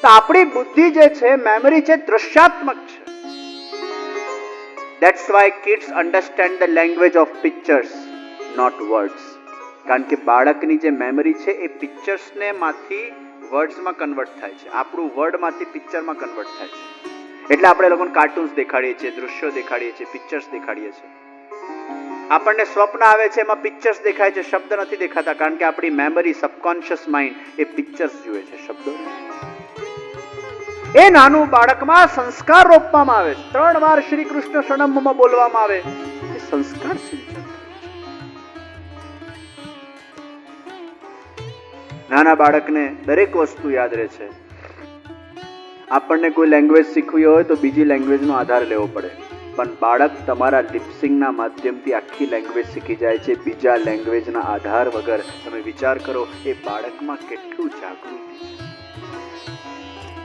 તો આપણી બુદ્ધિ જે છે, મેમરી છે, દ્રશ્યાત્મક છે. That's why kids understand the language of pictures, not words. કારણ કે બાળકની જે મેમરી છે એ પિક્ચર્સને માંથી વર્ડ્સમાં કન્વર્ટ થાય છે. આપણું વર્ડમાંથી પિક્ચરમાં કન્વર્ટ થાય છે. એટલે આપણે લોકોને કાર્ટૂન્સ દેખાડીએ છીએ, દૃશ્યો દેખાડીએ છીએ, પિક્ચર્સ દેખાડીએ છીએ. આપણને સ્વપ્ન આવે છે, એમાં પિક્ચર્સ દેખાય છે, શબ્દ નથી દેખાતા. કારણ કે આપણી મેમરી, સબકોન્શિયસ માઇન્ડ એ પિક્ચર્સ જુએ છે, શબ્દો. એ નાનું બાળકમાં સંસ્કાર રોપવામાં આવે છે. 3 વાર શ્રી કૃષ્ણ શરણમમાં બોલવામાં આવે, એ સંસ્કાર સિંચન. નાના બાળકને દરેક વસ્તુ યાદ રહે છે. આપણને કોઈ લેંગ્વેજ શીખવી હોય તો બીજી લેંગ્વેજનો આધાર લેવો પડે, પણ બાળક તમારા લિપસિંગના માધ્યમથી આખી લેંગ્વેજ શીખી જાય છે, બીજા લેંગ્વેજના આધાર વગર. તમે વિચાર કરો એ બાળકમાં કેટલું જાગૃતિ છે.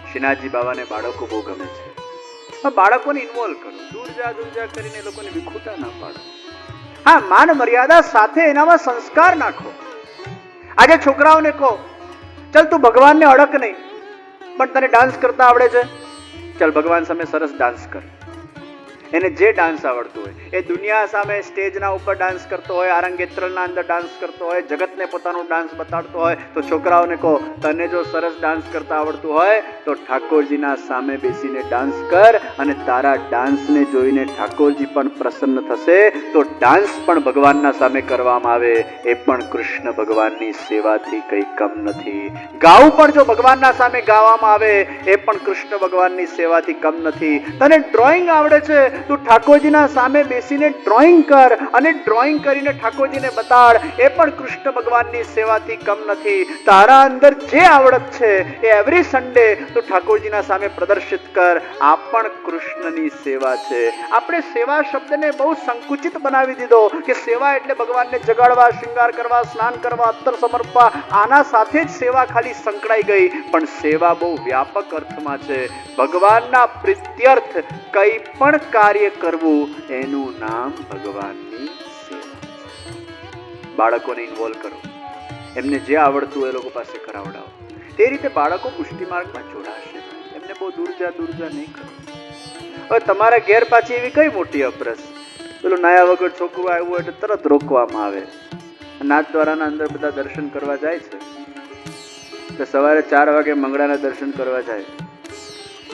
શ્રીનાથજી બાવાને બાળકો બહુ ગમે છે. બાળકોને ઇન્વોલ્વ કરો, દૂર જા કરીને એ લોકોને વિખૂટા ના પાડો. હા, માન મર્યાદા સાથે એનામાં સંસ્કાર નાખો. આજે છોકરાઓને કહો, ચલ તું ભગવાનને અડક નહીં, પણ તને ડાન્સ કરતા આવડે છે, ચલ ભગવાન સામે સરસ ડાન્સ કર. એને જે ડાન્સ આવડતું હોય એ દુનિયા સામે સ્ટેજના ઉપર ડાન્સ કરતો હોય, આરંગેત્રલના અંદર ડાન્સ કરતો હોય, જગતને પોતાનું ડાન્સ બતાડતો હોય, તો છોકરાઓને કહો, તને જો સરસ ડાન્સ કરતા આવડતું હોય તો ઠાકોરજીના સામે બેસીને ડાન્સ કર, અને તારા ડાન્સને જોઈને ઠાકોરજી પણ પ્રસન્ન થશે. તો ડાન્સ પણ ભગવાનના સામે કરવામાં આવે એ પણ કૃષ્ણ ભગવાનની સેવાથી કંઈ કમ નથી. ગાવું પણ જો ભગવાનના સામે ગાવામાં આવે એ પણ કૃષ્ણ ભગવાનની સેવાથી કમ નથી. તને ડ્રોઈંગ આવડે છે, તું ઠાકોરજીના સામે બેસીને ડ્રોઈંગ કર, અને ડ્રોઈંગ કરીને ઠાકોરજીને બતાડ, એ પણ કૃષ્ણ ભગવાનની સેવાથી કમ નથી. તારા અંદર જે આવડત છે એ એવરી સન્ડે તું ઠાકોરજીના સામે પ્રદર્શિત કર, આ પણ કૃષ્ણની સેવા છે. આપણે સેવા શબ્દને બહુ સંકુચિત બનાવી દીધો કે સેવા એટલે ભગવાનને જગાડવા, શૃંગાર કરવા, સ્નાન કરવા, અત્તર સમર્પવા, આના સાથે જ સેવા ખાલી સંકળાઈ ગઈ. પણ સેવા બહુ વ્યાપક અર્થમાં છે. ભગવાનના પ્રીત્યર્થ કંઈ પણ કાર્ય કરવું એનું નામ ભગવાનની સેવા. બાળકોને ઇન્વોલ્વ કરો, એમને જે આવડતું હોય એ લોકો પાસે કરાવડાવો. તે રીતે બાળકો પુષ્ટિ માર્ગમાં જોડાશે. એમને બહુ દૂર જા નહીં કરો. હવે તમારા ઘેર પાછી એવી કઈ મોટી અપરસ, પેલું નાયા વગર છોકરું આવ્યું હોય એટલે તરત રોકવામાં આવે. નાથદ્વારાના અંદર બધા દર્શન કરવા જાય છે, તો સવારે 4 વાગે મંગળાના દર્શન કરવા જાય,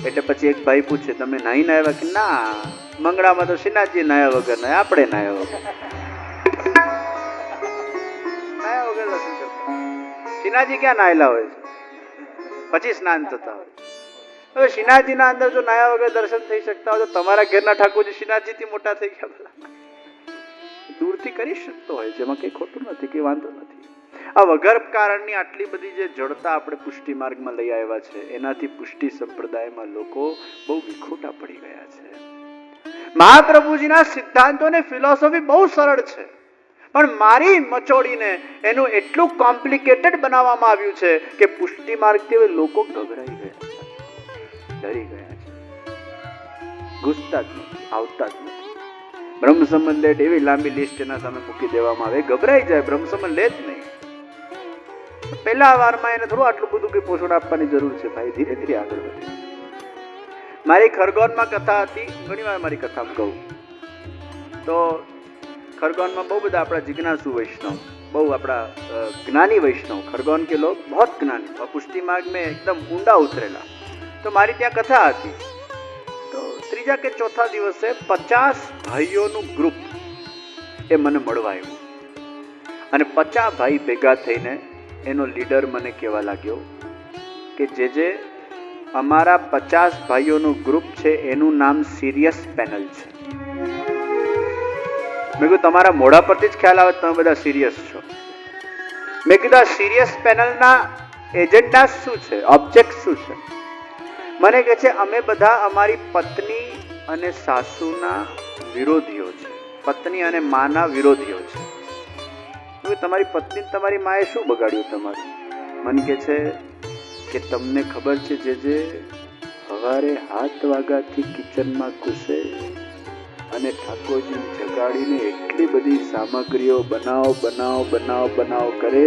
એટલે પછી એક ભાઈ પૂછે, તમે નાહીને આવ્યા? કે ના, મંગળામાં તો શ્રીનાથજી નાયા વગર નહીં, આપણે નાયા વગર દર્શન કરતા. શ્રીનાથજી ક્યાં નાયેલા હોય છે, પછી સ્નાન થતા હોય. હવે શ્રીનાથજીના અંદર જો નાયા વગર દર્શન થઈ શકતા હોય તો તમારા ઘરના ઠાકોરજી શ્રીનાથજીથી મોટા થઈ ગયા. દૂરથી કરી શકતો હોય છે, એમાં કંઈ ખોટું નથી, કંઈ વાંધો નથી. આ વગર કારણની આટલી બધી જે જડતા આપણે પુષ્ટિ માર્ગમાં લઈ આવ્યા છે, એનાથી પુષ્ટિ સંપ્રદાયમાં લોકો બહુ વિખૂટા પડી ગયા છે. મહાપ્રભુજીના સિદ્ધાંતો ને ફિલોસોફી બહુ સરળ છે, પણ મારી મચોડીને એનું એટલું કોમ્પ્લિકેટેડ બનાવવામાં આવ્યું છે કે પુષ્ટિ માર્ગથી લોકો ગભરાઈ ગયા છે, ડરી ગયા છે, ઘૂસતા જ નથી, આવતા જ નથી. બ્રહ્મ સંબંધ લેટ એવી લાંબી લિસ્ટ એના સામે મૂકી દેવામાં આવે, ગભરાઈ જાય, બ્રહ્મ સંબંધ લે જ નહીં. પહેલા વારમાં એને થોડું આટલું બધું કઈ પોષણ આપવાની જરૂર છે ભાઈ, ધીરે ધીરે આગળ વધે. મારી ખરગોનમાં કથા હતી, ઘણી વાર મારી કથામાં કહું તો खरगोन में बहुत बड़ा अपना जिज्ञासु वैष्णव, बहुत अपना ज्ञानी वैष्णव, खरगोन के लोग बहुत ज्ञानी और पुष्टि मार्ग में एकदम ऊंडा उतरेला. तो मारी त्या कथा थी. तो त्रीजा के चौथा दिवसे 50 भाईओनु ग्रुप ए मने मळवा आव्युं અને 50 भाई भेगा थईने एनो लीडर मने कहेवा लाग्यो के जे अमारा 50 भाईओनु ग्रुप छे एनु नाम सीरियस पेनल छे. मैं कीधुं तमारा मोढा परथी ज ख्याल आवे तमे बधा सीरियस छो. मैं कीधुं सीरियस पेनल ना एजेंडा शुं छे, ऑब्जेक्ट शुं छे? मने कहे छे अमे बधा अमारी पत्नी अने सासूना विरोधीओ छे, पत्नी अने माना विरोधीओ छे. तमारी पत्नी तमारी माए शुं बगाड्युं तमारुं? मन के छे के तमने खबर छे जे हवारे 7 वाग्याथी किचन में घुसे અને ઠાકોરજી જગાડીને એટલી બધી સામગ્રીઓ બનાવ કરે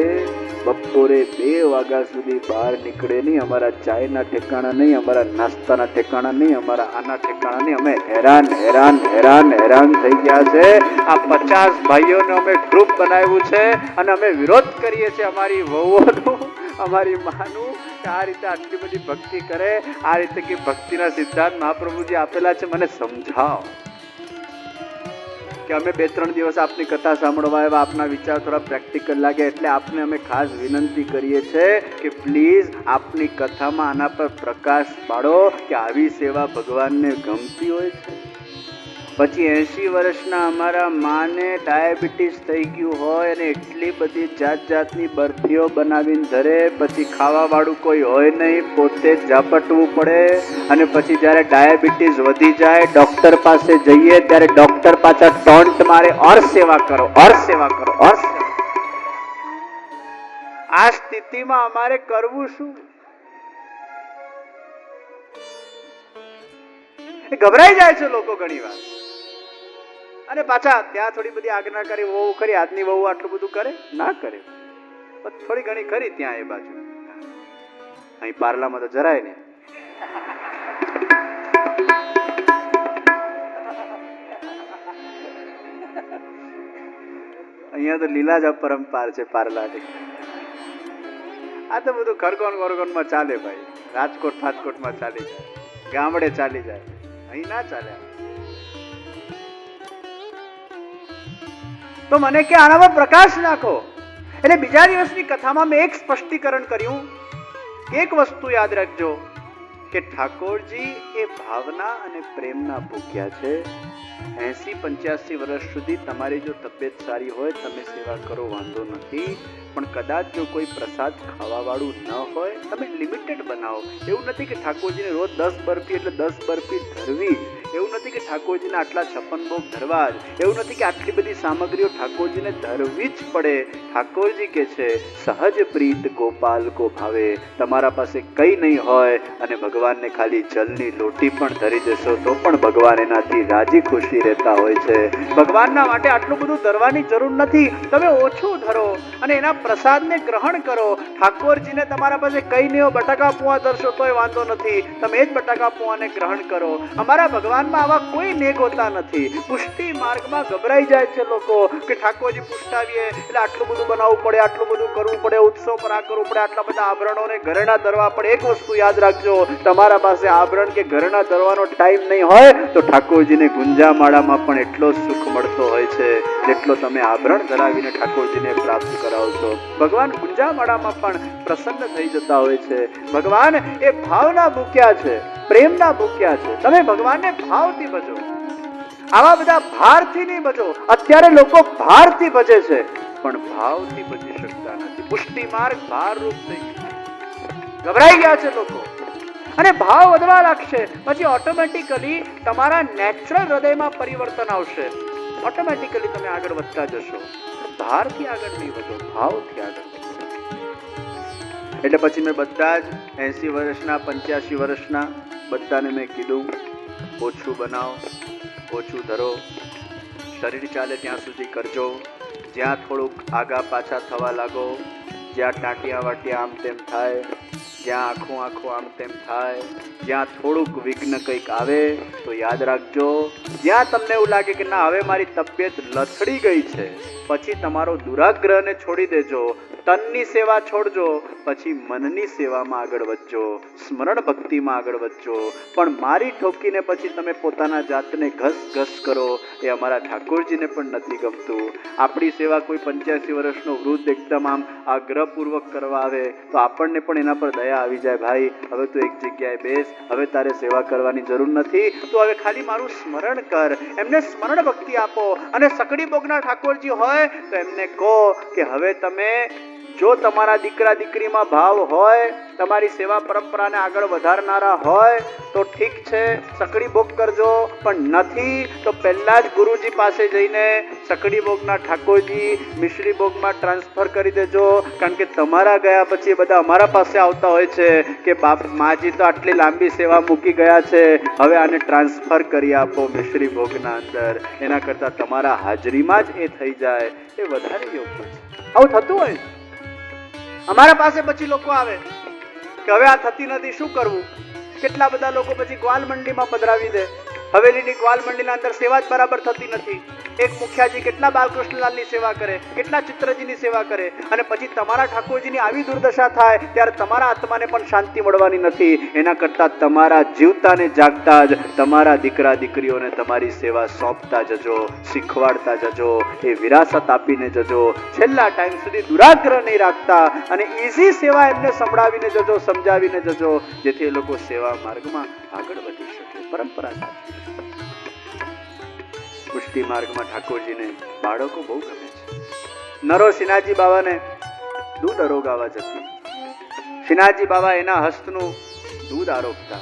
બપોરે 2 વાગ્યા સુધી બહાર નીકળે નહીં, અમારા ચાયના ઠેકાણા નહીં, અમારા નાસ્તાના ઠેકાણા નહીં, અમારા આના ઠેકાણા નહીં. અમે હેરાન હેરાન હેરાન હેરાન થઈ ગયા છે. આ 50 ભાઈઓને અમે ગ્રુપ બનાવ્યું છે અને અમે વિરોધ કરીએ છીએ અમારી વહુઓનું, અમારી માનું, કે આ રીતે આટલી બધી ભક્તિ કરે. આ રીતે કે ભક્તિના સિદ્ધાંત મહાપ્રભુજી આપેલા છે, મને સમજાવો. કે અમે 2-3 દિવસ આપની કથા સાંભળવા આવ્યા, આપના વિચાર થોડા પ્રેક્ટિકલ લાગે એટલે આપને અમે ખાસ વિનંતી કરીએ છીએ કે પ્લીઝ આપની કથામાં આના પર પ્રકાશ પાડો કે આવી સેવા ભગવાનને ગમતી હોય છે. પછી 80 વર્ષના અમારા માને ડાયાબિટીસ થઈ ગયું હોય અને એટલી બધી જાત જાતની બરફીઓ બનાવીને ધરે, પછી ખાવાવાળું કોઈ હોય નહીં, પોતે જ ઝાપટવું પડે. અને પછી જ્યારે ડાયાબિટીસ વધી જાય, ડોક્ટર પાસે જઈએ ત્યારે ડોક્ટર પાછા ટોન્ટ મારે, ઓર સેવા કરો, ઓર સેવા કરો, ઓર સેવા. આ સ્થિતિમાં અમારે કરવું શું? ગભરાઈ જાય છે લોકો ઘણી વાર. અને પાછા ત્યાં થોડી બધી આજ્ઞા કરી, વહુ ખરી, આજની વહુ આટલું બધું કરે ના કરે, થોડી ઘણી ખરી ત્યાં એ બાજુ. અહીં પાર્લામાં તો જરાય નહીં. અહીંયા તો લીલા જ પરંપરા છે પાર્લાની. આ તો બધું ખરગોન વરગોનમાં ચાલે ભાઈ. રાજકોટ ફાજકોટમાં ચાલી જાય, ગામડે ચાલી જાય, અહીં ના ચાલે. તો મને કે આનામાં પ્રકાશ નાખો. એટલે બીજા દિવસની કથામાં મેં એક સ્પષ્ટીકરણ કર્યું કે એક વસ્તુ યાદ રાખજો કે ઠાકોરજી એ ભાવના અને પ્રેમના ભૂખ્યા છે. 80-85 વર્ષ સુધી તમારી જો તબિયત સારી હોય, તમે સેવા કરો, વાંધો નથી. પણ કદાચ જો કોઈ પ્રસાદ ખાવા વાળું ન હોય, તમે લિમિટેડ બનાવો. એવું નથી કે ઠાકોરજીને રોજ 10 બરફી એટલે 10 બરફી ધરવી. એવું નથી કે ઠાકોરજીને આટલા 56 ભોગ ધરવા જ. એવું નથી કે આટલી બધી સામગ્રીઓ ઠાકોરજીને ધરવી જ પડે. ઠાકોરજી કે છે સહજ પ્રીત ગોપાલ કો ભાવે. તમારા પાસે કઈ નહીં હોય અને ભગવાનને ખાલી જલની લોટી પણ ધરી દેશો તો પણ ભગવાન એનાથી રાજી ખુશી રહેતા હોય છે. ભગવાનના માટે આટલું બધું ધરવાની જરૂર નથી. તમે ઓછું ધરો અને એના પ્રસાદને ગ્રહણ કરો. ઠાકોરજીને તમારા પાસે કઈ નહીં હોય, બટાકા પૂવા ધરશો તોય વાંધો નથી, તમે જ બટાકા પૂવાને ગ્રહણ કરો. અમારા ભગવાનમાં આવા કોઈ નેગ હોતા નથી. પુષ્ટિ માર્ગમાં ગભરાઈ જાય છે લોકો કે ઠાકોરજી પુષ્ટાવીએ એટલે આટલું બધું બનાવવું પડે, આટલું બધું કરવું પડે, ઉત્સવ પર આ કરવું પડે, આટલા બધા આભરણોને ઘરેણા ધરવા પડે. એક વસ્તુ યાદ રાખજો, તમારા પાસે આભરણ કે ઘરેણા ધરવાનો ટાઈમ નહીં હોય તો ઠાકોરજીને ગુંજામાળામાં પણ એટલો સુખ મળતો હોય છે જેટલો તમે આભરણ ધરાવીને ઠાકોરજીને પ્રાપ્ત કરાવો છો. ભગવાન ગુંજામાળામાં પણ પ્રસન્ન થઈ જતા હોય છે. ભગવાન એ ભાવના ભૂખ્યા છે, પ્રેમના ભૂખ્યા છે. તમે ભગવાનને ભાવથી ભજો, આવા બધા ભારથી નહીં ભજો. અત્યારે લોકો ભારથી ભજે છે પણ ભાવથી ભજી શકતા નથી. પુષ્ટિ માર્ગ ભારરૂપ થઈ ગયો, ગભરાઈ ગયા છે લોકો. અને ભાવ વધવા લાગશે પછી ઓટોમેટિકલી તમારા નેચરલ હૃદયમાં પરિવર્તન આવશે. ઓટોમેટિકલી તમે આગળ વધતા જશો. ભારથી આગળ નહીં વધો, ભાવથી આગળ વધો. એટલે પછી મેં બધા જ 80 વર્ષના 85 વર્ષના બધાને મેં કીધું ઓછું બનાવો, ઓછું ધરો, શરીર ચાલે ત્યાં સુધી કરજો. જ્યાં થોડુંક આગા પાછા થવા લાગો, જ્યાં ટાંટિયા વાટિયા આમ તેમ થાય, જ્યાં આખું આમ તેમ થાય, જ્યાં થોડુંક વિઘ્ન કંઈક આવે તો યાદ રાખજો. જ્યાં તમને એવું લાગે કે ના હવે મારી તબિયત લથડી ગઈ છે, પછી તમારો દુરાગ્રહને છોડી દેજો, તનની સેવા છોડજો, પછી મનની સેવામાં આગળ વધજો, સ્મરણ ભક્તિમાં આગળ વધજો. પણ મારી ઠોકીને પછી તમે પોતાના જાતને ઘસ કરો એ અમારા ઠાકોરજીને પણ નથી ગમતું. આપણી સેવા કોઈ 85 વર્ષનો વૃદ્ધ એકદમ આમ આગ્રહપૂર્વક કરવા આવે તો આપણને પણ એના પર દયા આવી જાય. ભાઈ હવે તું એક જગ્યાએ બેસ, હવે તારે સેવા કરવાની જરૂર નથી, તું હવે ખાલી મારું સ્મરણ કર. એમને સ્મરણ ભક્તિ આપો. અને સકડી બોગના ઠાકોરજી હોય તો એમને કહો કે હવે તમે જો તમારા દીકરા દીકરીમાં ભાવ હોય, તમારી સેવા પરંપરાને આગળ વધારનારા હોય તો ઠીક છે, સકડી ભોગ કરજો. પણ નથી તો પહેલા જ ગુરુજી પાસે જઈને સકડી ભોગના ઠાકોરજી મિશ્રી ભોગમાં ટ્રાન્સફર કરી દેજો. કારણ કે તમારા ગયા પછી બધા અમારા પાસે આવતા હોય છે કે બાપ માજી તો આટલી લાંબી સેવા મૂકી ગયા છે, હવે આને ટ્રાન્સફર કરી આપો મિશ્રી ભોગના અંદર. એના કરતાં તમારા હાજરીમાં જ એ થઈ જાય એ વધારે યોગ્ય છે. આવું થતું હોય. અમારા પાસે પછી લોકો આવે કે હવે આ થતી નથી, શું કરવું? કેટલા બધા લોકો પછી ગ્વાલ મંડીમાં પધરાવી દે. હવેલીની ગ્વાલ મંડીના અંદર સેવા જ બરાબર થતી નથી. એક મુખિયાજી કેટલા બાલકૃષ્ણલાલની સેવા કરે, કેટલા ચિત્રજીની સેવા કરે, અને પછી તમારા ઠાકોરજીની આવી દુર્દશા થાય ત્યારે તમારા આત્માને પણ શાંતિ મળવાની નથી. એના કરતા તમારા જીવતા ને જાગતા જ તમારા દીકરા દીકરીઓને તમારી સેવા સોંપતા જજો, શીખવાડતા જજો, એ વિરાસત આપીને જજો. છેલ્લા ટાઈમ સુધી દુરાગ્રહ નહીં રાખતા અને ઈઝી સેવા એમને સંભળાવીને જજો, સમજાવીને જજો, જેથી એ લોકો સેવા માર્ગમાં આગળ વધી શકે. પરંપરા સાચી. પુષ્ટિ માર્ગમાં ઠાકોરજીને બાળકો બહુ ગમે છે. નરો શ્રીનાથજી બાવાને દૂધ આરોગાવા જતી. શ્રીનાથજી બાવા એના હસ્તનું દૂધ આરોગતા.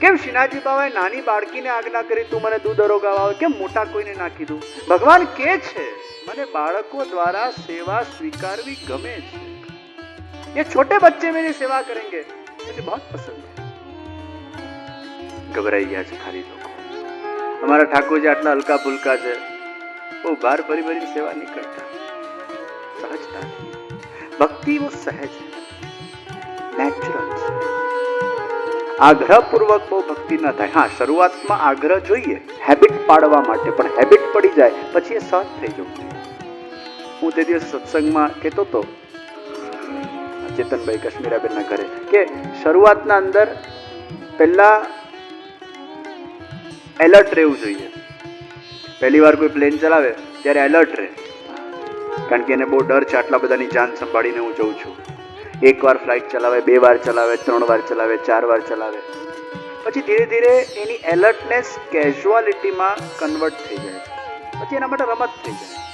કેમ શ્રીનાથજી બાવાએ નાની બાળકીને આજ્ઞા કરી, તું મને દૂધ આરોગાવા? કેમ મોટા કોઈને ના કીધું? ભગવાન કે છે મને બાળકો દ્વારા સેવા સ્વીકારવી ગમે છે. ये छोटे बच्चे मेरी सेवा करेंगे, मुझे बहुत पसंद है. घबराई ગયા છે ખાલી લોકો. અમારા ઠાકોરજી આટલા હલકા ફુલકા છે, બહુ ભાર ભરી ભરી સેવા નહીં કરતા. સહજતા, ભક્તિ वो સહજ है, નેચરલ છે. આગ્રહપૂર્વક બહુ ભક્તિ ન થાય. હા, શરૂઆતમાં આગ્રહ જોઈએ હેબિટ પાડવા માટે, પણ હેબિટ પડી જાય પછી એ સહજ થઈ જવું. હું તે દિવસ સત્સંગમાં કહેતો હતો ચેતનભાઈ કાશ્મીરાબેનના ઘરે કે શરૂઆતના અંદર પહેલા એલર્ટ રહેવું જોઈએ. પહેલી વાર કોઈ પ્લેન ચલાવે ત્યારે એલર્ટ રહે, કારણ કે એને બહુ ડર છે. આટલા બધાની જાન સંભાળીને હું જઉં છું. એક વાર ફ્લાઇટ ચલાવે, 2 વાર ચલાવે, 3 વાર ચલાવે, 4 વાર ચલાવે, પછી ધીરે ધીરે એની એલર્ટનેસ કેઝ્યુઆલિટીમાં કન્વર્ટ થઈ જાય છે. પછી એના માટે રમત થઈ જાય.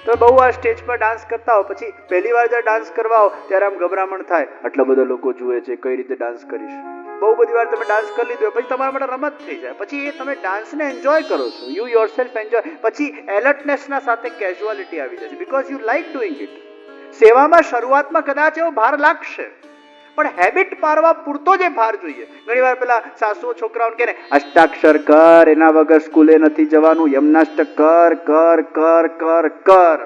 તો બહુ વાર સ્ટેજ પર ડાન્સ કરતા હો, પછી પહેલી વાર જ્યારે ડાન્સ કરવા હો ત્યારે આમ ગભરામણ થાય, આટલા બધા લોકો જુએ છે, કઈ રીતે ડાન્સ કરીશ. બહુ બધી વાર તમે ડાન્સ કરી લીધો પછી તમારા માટે રમત થઈ જાય. પછી એ તમે ડાન્સને એન્જોય કરો છો, યુ યોરસેલ્ફ એન્જોય. પછી એલર્ટનેસના સાથે કેઝ્યુઆલિટી આવી જાય છે, because you like doing it. સેવામાં શરૂઆતમાં કદાચ એવો ભાર લાગશે, પણ હેબિટ પાડવા પૂરતો જે ભાર જોઈએ. ઘણી વાર પેલા સાસુઓ છોકરાઓને કહે ને, અષ્ટાક્ષર કર, એના વગર સ્કૂલે નથી જવાનું, યમનાષ્ટક કર કર કર કર કર.